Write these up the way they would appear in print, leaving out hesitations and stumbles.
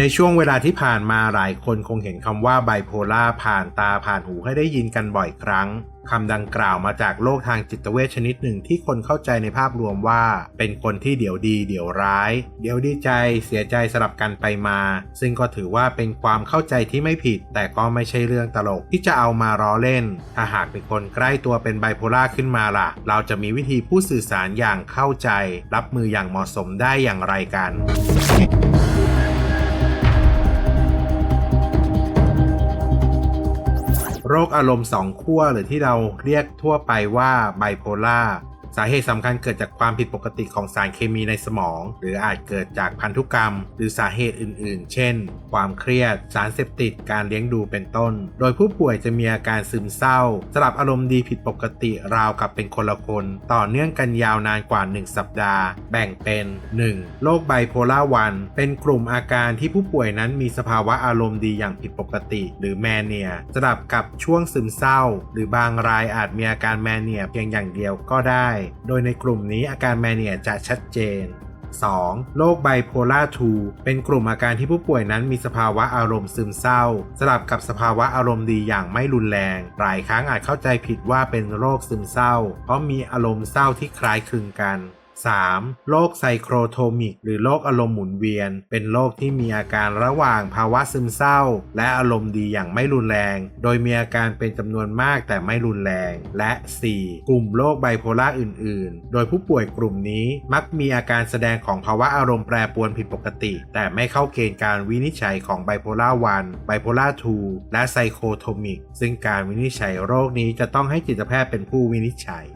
ในช่วงเวลาที่ผ่านมาหลายคนคงเห็นคำว่าไบโพล่าผ่านตาผ่านหูให้ได้ยินกันบ่อยครั้งคำดังกล่าวมาจากโรคทางจิตเวชชนิดหนึ่งที่คนเข้าใจในภาพรวมว่าเป็นคนที่เดี๋ยวดีเดี๋ยวร้ายเดี๋ยวดีใจเสียใจสลับกันไปมาซึ่งก็ถือว่าเป็นความเข้าใจที่ไม่ผิดแต่ก็ไม่ใช่เรื่องตลกที่จะเอามาล้อเล่นถ้าหากเป็นคนใกล้ตัวเป็นไบโพล่าขึ้นมาล่ะเราจะมีวิธีพูดสื่อสารอย่างเข้าใจรับมืออย่างเหมาะสมได้อย่างไรกันโรคอารมณ์สองขั้วหรือที่เราเรียกทั่วไปว่าไบโพล่าสาเหตุสำคัญเกิดจากความผิดปกติของสารเคมีในสมองหรืออาจเกิดจากพันธุกรรมหรือสาเหตุอื่นๆเช่นความเครียดสารเสพติดการเลี้ยงดูเป็นต้นโดยผู้ป่วยจะมีอาการซึมเศร้าสลับอารมณ์ดีผิดปกติราวกับเป็นคนละคนต่อเนื่องกันยาวนานกว่า1สัปดาห์แบ่งเป็น 1. โรคไบโพล่า1เป็นกลุ่มอาการที่ผู้ป่วยนั้นมีสภาวะอารมณ์ดีอย่างผิดปกติหรือแมเนียสลับกับช่วงซึมเศร้าหรือบางรายอาจมีอาการแมเนียเพียงอย่างเดียวก็ได้โดยในกลุ่มนี้อาการแมเนียจะชัดเจน 2. โรคไบโพล่า2เป็นกลุ่มอาการที่ผู้ป่วยนั้นมีสภาวะอารมณ์ซึมเศร้าสลับกับสภาวะอารมณ์ดีอย่างไม่รุนแรงหลายครั้งอาจเข้าใจผิดว่าเป็นโรคซึมเศร้าเพราะมีอารมณ์เศร้าที่คล้ายคลึงกัน 3. โรคไซโครโทมิกหรือโรคอารมณ์หมุนเวียนเป็นโรคที่มีอาการระหว่างภาวะซึมเศร้าและอารมณ์ดีอย่างไม่รุนแรงโดยมีอาการเป็นจำนวนมากแต่ไม่รุนแรงและ 4. กลุ่มโรคไบโพล่าอื่นๆโดยผู้ป่วยกลุ่มนี้มักมีอาการแสดงของภาวะอารมณ์แปรปรวนผิดปกติแต่ไม่เข้าเกณฑ์การวินิจฉัยของไบโพล่า1ไบโพล่า2และไซโคโทมิกซึ่งการวินิจฉัยโรคนี้จะต้องให้จิตแพทย์เป็นผู้วินิจฉัย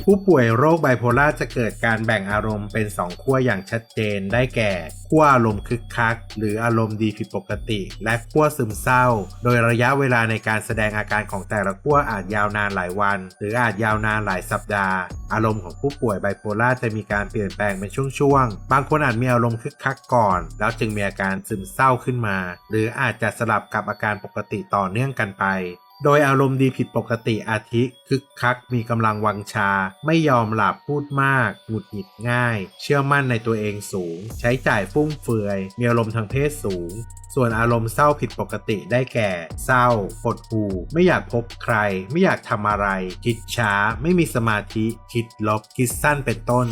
ผู้ป่วยโรคไบโพล่าจะเกิดการแบ่งอารมณ์เป็น2ขั้วอย่างชัดเจนได้แก่ขั้วอารมณ์คึกคักหรืออารมณ์ดีผิดปกติและขั้วซึมเศร้าโดยระยะเวลาในการแสดงอาการของแต่ละขั้วอาจยาวนานหลายวันหรืออาจยาวนานหลายสัปดาห์อารมณ์ของผู้ป่วยไบโพล่าจะมีการเปลี่ยนแปลงเป็นช่วงๆบางคนอาจมีอารมณ์คึกคักก่อนแล้วจึงมีอาการซึมเศร้าขึ้นมาหรืออาจจะสลับกับอาการปกติต่อเนื่องกันไปโดยอารมณ์ดีผิดปกติอาทิคึกคักมีกำลังวังชาไม่ยอมหลับพูดมากหงุดหงิดง่ายเชื่อมั่นในตัวเองสูงใช้จ่ายฟุ่มเฟือยมีอารมณ์ทางเพศสูงส่วนอารมณ์เศร้าผิดปกติได้แก่เศร้าหดหู่ไม่อยากพบใครไม่อยากทำอะไรคิดช้าไม่มีสมาธิคิดลบคิดสั้นเป็นต้น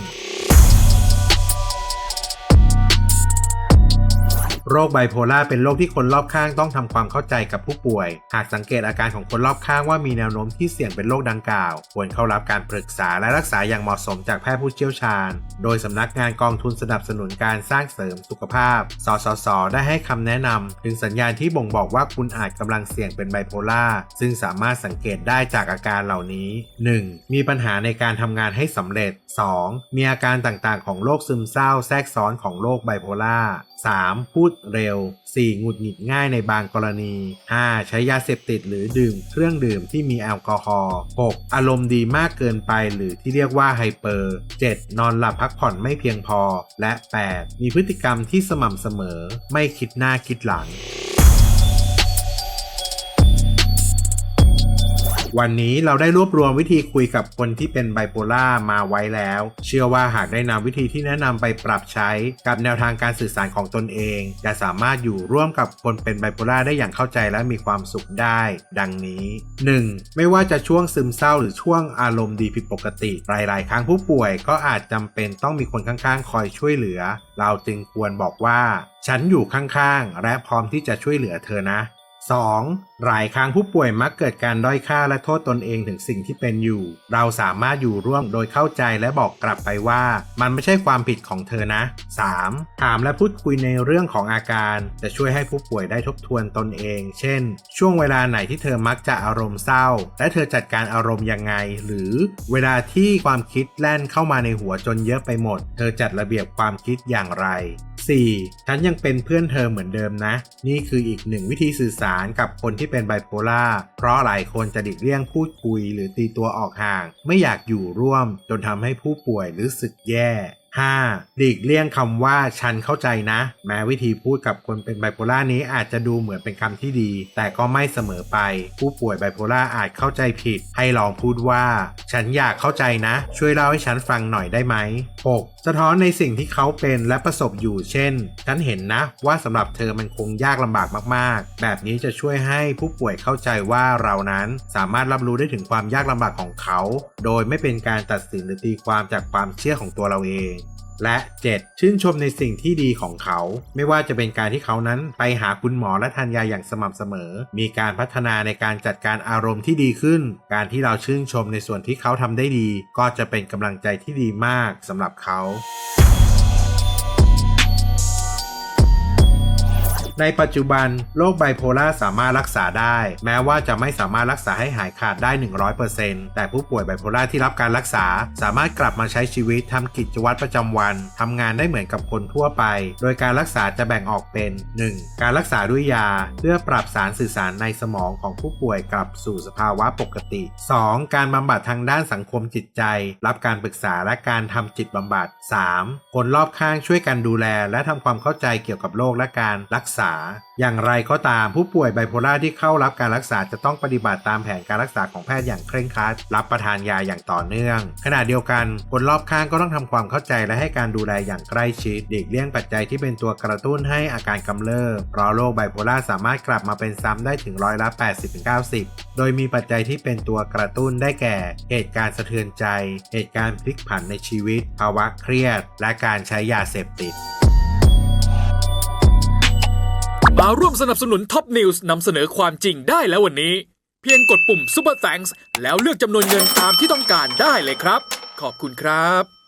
โรคไบโพล่าเป็นโรคที่คนรอบข้างต้องทำความเข้าใจกับผู้ป่วยหากสังเกตอาการของคนรอบข้างว่ามีแนวโน้มที่เสี่ยงเป็นโรคดังกล่าวควรเข้ารับการปรึกษาและรักษาอย่างเหมาะสมจากแพทย์ผู้เชี่ยวชาญโดยสำนักงานกองทุนสนับสนุนการสร้างเสริมสุขภาพสสส.ได้ให้คำแนะนำถึงสัญญาณที่บ่งบอกว่าคุณอาจกำลังเสี่ยงเป็นไบโพล่าซึ่งสามารถสังเกตได้จากอาการเหล่านี้ 1. มีปัญหาในการทำงานให้สำเร็จ 2. มีอาการต่างๆของโรคซึมเศร้าแทรกซ้อนของโรคไบโพล่า 3. พูดเร็ว 4. หงุดหงิดง่ายในบางกรณี 5. ใช้ยาเสพติดหรือดื่มเครื่องดื่มที่มีแอลกอฮอล์ 6. อารมณ์ดีมากเกินไปหรือที่เรียกว่าไฮเปอร์ 7. นอนหลับพักผ่อนไม่เพียงพอและ 8. มีพฤติกรรมที่สม่ำเสมอไม่คิดหน้าคิดหลังวันนี้เราได้รวบรวมวิธีคุยกับคนที่เป็นไบโพล่ามาไว้แล้วเชื่อว่าหากได้นำวิธีที่แนะนำไปปรับใช้กับแนวทางการสื่อสารของตนเองจะสามารถอยู่ร่วมกับคนเป็นไบโพล่าได้อย่างเข้าใจและมีความสุขได้ดังนี้ 1. ไม่ว่าจะช่วงซึมเศร้าหรือช่วงอารมณ์ดีผิดปกติหลายๆครั้งผู้ป่วยก็อาจจำเป็นต้องมีคนข้างๆคอยช่วยเหลือเราจึงควรบอกว่าฉันอยู่ข้างๆและพร้อมที่จะช่วยเหลือเธอนะ2. หลายครั้งผู้ป่วยมักเกิดการด้อยค่าและโทษตนเองถึงสิ่งที่เป็นอยู่เราสามารถอยู่ร่วมโดยเข้าใจและบอกกลับไปว่ามันไม่ใช่ความผิดของเธอนะ 3. ถามและพูดคุยในเรื่องของอาการจะช่วยให้ผู้ป่วยได้ทบทวนตนเองเช่นช่วงเวลาไหนที่เธอมักจะอารมณ์เศร้าและเธอจัดการอารมณ์ยังไงหรือเวลาที่ความคิดแล่นเข้ามาในหัวจนเยอะไปหมดเธอจัดระเบียบความคิดอย่างไร 4. ฉันยังเป็นเพื่อนเธอเหมือนเดิมนะนี่คืออีกหนึ่งวิธีสื่อสารกับคนที่เป็นไบโพล่าเพราะหลายคนจะหลีกเลี่ยงพูดคุยหรือตีตัวออกห่างไม่อยากอยู่ร่วมจนทำให้ผู้ป่วยรู้สึกแย่ 5. หลีกเลี่ยงคำว่าฉันเข้าใจนะแม้วิธีพูดกับคนเป็นไบโพล่านี้อาจจะดูเหมือนเป็นคำที่ดีแต่ก็ไม่เสมอไปผู้ป่วยไบโพล่าอาจเข้าใจผิดให้ลองพูดว่าฉันอยากเข้าใจนะช่วยเล่าให้ฉันฟังหน่อยได้ไหม 6. สะท้อนในสิ่งที่เขาเป็นและประสบอยู่เช่นฉันเห็นนะว่าสำหรับเธอมันคงยากลำบากมากๆแบบนี้จะช่วยให้ผู้ป่วยเข้าใจว่าเรานั้นสามารถรับรู้ได้ถึงความยากลำบากของเขาโดยไม่เป็นการตัดสินหรือตีความจากความเชื่อของตัวเราเองและ 7. ชื่นชมในสิ่งที่ดีของเขาไม่ว่าจะเป็นการที่เขานั้นไปหาคุณหมอและทานยาอย่างสม่ำเสมอมีการพัฒนาในการจัดการอารมณ์ที่ดีขึ้นการที่เราชื่นชมในส่วนที่เขาทำได้ดีก็จะเป็นกำลังใจที่ดีมากสำหรับเขาในปัจจุบันโรคไบโพล่าสามารถรักษาได้แม้ว่าจะไม่สามารถรักษาให้หายขาดได้ 100% แต่ผู้ป่วยไบโพล่าที่รับการรักษาสามารถกลับมาใช้ชีวิตทำกิจวัตรประจำวันทำงานได้เหมือนกับคนทั่วไปโดยการรักษาจะแบ่งออกเป็น 1. การรักษาด้วยยาเพื่อปรับสารสื่อสารในสมองของผู้ป่วยกลับสู่สภาวะปกติ 2. การบำบัดทางด้านสังคมจิตใจรับการปรึกษาและการทำจิตบำบัด 3. คนรอบข้างช่วยกันดูแลและทำความเข้าใจเกี่ยวกับโรคและการรักษาอย่างไรก็ตามผู้ป่วยไบโพล่าที่เข้ารับการรักษาจะต้องปฏิบัติตามแผนการรักษาของแพทย์อย่างเคร่งครัดรับประทานยาอย่างต่อเนื่องขณะเดียวกันคนรอบข้างก็ต้องทำความเข้าใจและให้การดูแลอย่างใกล้ชิดหลีกเลี่ยงปัจจัยที่เป็นตัวกระตุ้นให้อาการกำเริบเพราะโรคไบโพล่าสามารถกลับมาเป็นซ้ำได้ถึง80-90%โดยมีปัจจัยที่เป็นตัวกระตุ้นได้แก่เหตุการณ์สะเทือนใจเหตุการณ์พลิกผันในชีวิตภาวะเครียดและการใช้ยาเสพติดมาร่วมสนับสนุนท็อปนิวส์นำเสนอความจริงได้แล้ววันนี้เพียงกดปุ่ม Super Thanks แล้วเลือกจำนวนเงินตามที่ต้องการได้เลยครับขอบคุณครับ